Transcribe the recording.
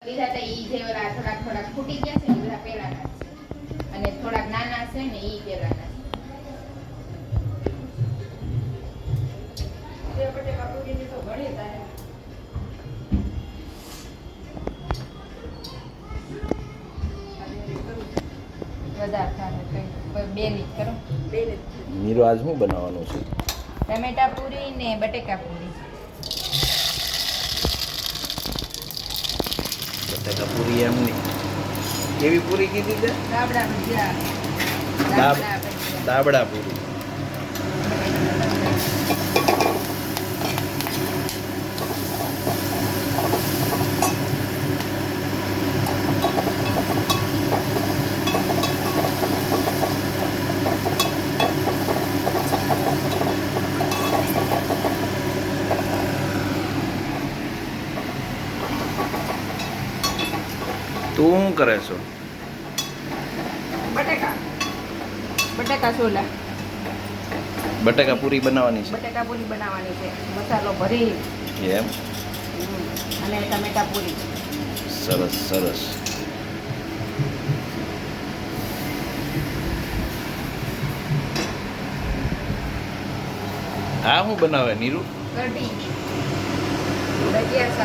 લીધા હતા ઈ જે ઓલા થોડાક ફૂટી ગયા છે ને બધા પેલાના છે અને થોડાક નાના છે ને ઈ પેલાના છે તે બટેકા પૂરીની તો ઘણી તારે વધારે ખાને કઈ બે ની કરો બે ની નીરો આજ શું બનાવવાનું છે? ટમેટા પૂરી ને બટેકા પૂરી. બટેકા પૂરી એમની કેવી પૂરી કીધી છે? દાબડા ભજીયા દાબડા પૂરી. તું શું કરે છો? બટેકા છોલા બટેકા પૂરી બનાવવાની છે. બટેકા પૂરી બનાવવાની છે મસાલો ભરી એમ અને ટમેટા પૂરી. સરસ સરસ. આ શું બનાવે નીરુ? કઢી ભજીયા